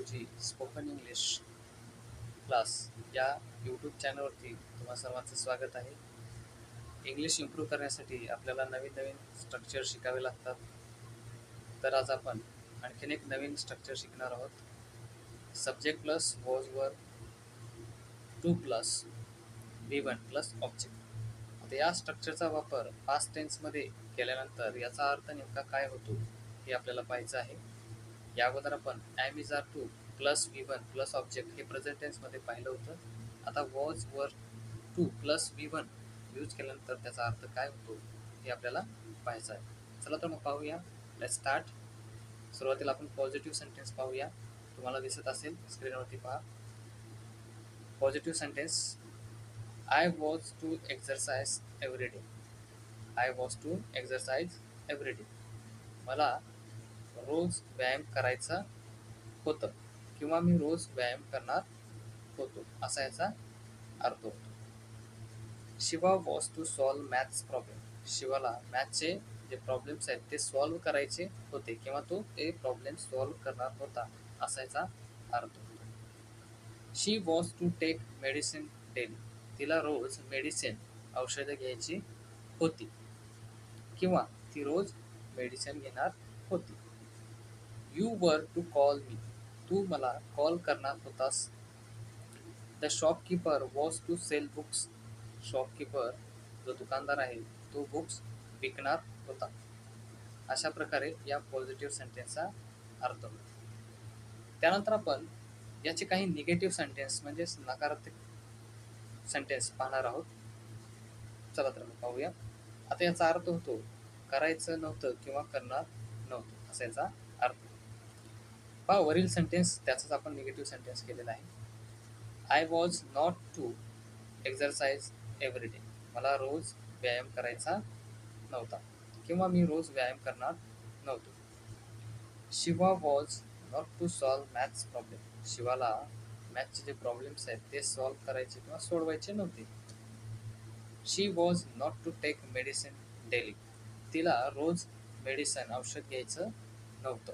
जी spoken English class या YouTube चॅनलवरती तुम्हा सर्वांचं स्वागत आहे. इंग्लिश इम्प्रूव्ह करण्यासाठी आपल्याला नवीन नवीन स्ट्रक्चर शिकावे लागतात. तर आज आपण आणखीन एक नवीन स्ट्रक्चर शिकणार आहोत. Subject plus was were to plus V1 plus object. आता या स्ट्रक्चरचा वापर पास्ट टेन्समध्ये केल्यानंतर याचा अर्थ नेमका काय होतो हे आपल्याला पाहायचं आहे. या अगोदर आपण am is are to plus V1 plus object हे प्रेझेंट टेन्समध्ये पाहिलं होतं. आता was were to plus V1 use केल्यानंतर त्याचा अर्थ काय होतो हे आपल्याला पाहायचं आहे. चला तर मग पाहूया. Let's start. सुरुवातीला आपण पॉझिटिव्ह सेंटेन्स पाहूया. तुम्हाला दिसत असेल स्क्रीनवरती पहा. Positive sentence I was to exercise every day. I was to exercise every day. मला रोज व्यायाम करायचा होतं किंवा मी रोज व्यायाम करणार होतो असा याचा अर्थ होतो. Shiva was to solve maths problem. शिवाला मॅथ्सचे जे प्रॉब्लेम्स आहेत ते सॉल्व करायचे होते किंवा तो ते प्रॉब्लेम सॉल्व करणार होता असा याचा अर्थ होतो. She was to take medicine daily. तिला रोज मेडिसिन औषधं घ्यायची होती किंवा ती रोज मेडिसिन घेणार होती. You were to call me. तू मला कॉल करणार होतास. The shopkeeper was to sell books. Shopkeeper जो दुकानदार आहे तो बुक्स विकणार होता. अशा प्रकारे या पॉझिटिव्ह सेंटेन्सचा अर्थ होतो. त्यानंतर आपण याचे काही निगेटिव्ह सेंटेन्स म्हणजेच नकारात्मक सेंटेन्स पाहणार आहोत. चला तर मग पाहूया. आता याचा अर्थ होतो करायचं नव्हतं किंवा करणार नव्हतं असा याचा अर्थ. पहा वरील सेंटेन्स त्याचाच आपण निगेटिव्ह सेंटेन्स केलेला आहे. I was not to exercise every day. मला रोज व्यायाम करायचा नव्हता किंवा मी रोज व्यायाम करणार नव्हतो. Shiva was not to solve maths problem. शिवाला मॅथ्सचे जे प्रॉब्लेम्स आहेत ते सॉल्व करायचे किंवा सोडवायचे नव्हते. She was not to take medicine daily. तिला रोज मेडिसिन औषध घ्यायचं नव्हतं.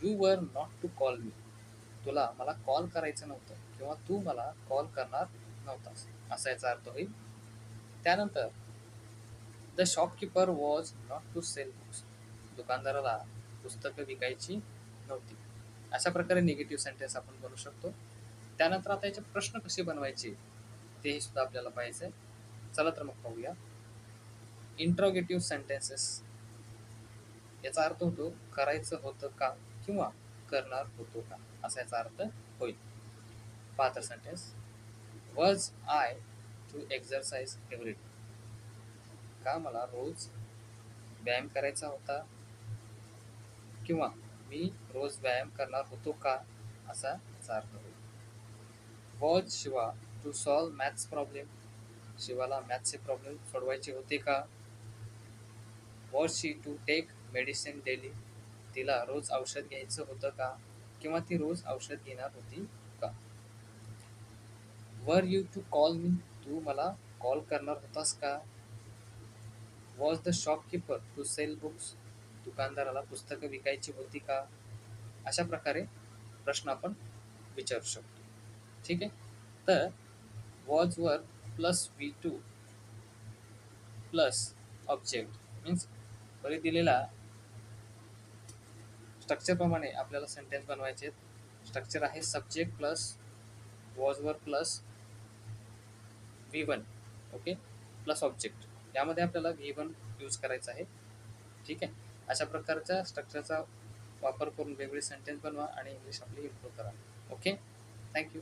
You were not to call मी. तुला मला कॉल करायचं नव्हतं किंवा तू मला कॉल करणार नव्हतास असा याचा अर्थ होईल. त्यानंतर the shopkeeper was not to sell books. दुकानदाराला पुस्तकं विकायची नव्हती. अशा प्रकारे निगेटिव्ह सेंटेन्स आपण बनवू शकतो. त्यानंतर आता याचे प्रश्न कसे बनवायचे ते सुद्धा आपल्याला पाहायचं आहे. चला तर मग पाहूया. Interrogative sentences. याचा अर्थ होतो करायचं होतं का किंवा करणार होतो का असा याचा अर्थ होईल. पहा तर sentence. Was I to exercise every day. का मला रोज व्यायाम करायचा होता किंवा मी रोज व्यायाम करणार होतो का असा याचा अर्थ होईल. Was Shiva to solve maths problem. शिवाला मॅथ्सचे प्रॉब्लेम सोडवायचे होते का. Was she to take medicine daily. तिला रोज औषध घ्यायचं होतं का किंवा ती रोज औषध घेणार होती का. Were you to call me. तू मला कॉल करणार होतास का. Was the shopkeeper to sell books. दुकानदाराला पुस्तकं विकायची होती का. अशा प्रकारे प्रश्न आपण विचारू शकतो. ठीक आहे. तर was were plus V2 plus object means वरी दिलेला स्ट्रक्चरप्रमाणे आपल्याला सेंटेन्स बनवायचे. स्ट्रक्चर आहे subject plus was were plus V1 okay plus object. यामध्ये आपल्याला V1 यूज करायचा आहे. ठीक आहे. अशा प्रकारच्या स्ट्रक्चरचा वापर करून वेगवेगळे सेंटेन्स बनवा आणि इंग्लिश आपली इम्प्रूव्ह करा. ओके. थँक्यू.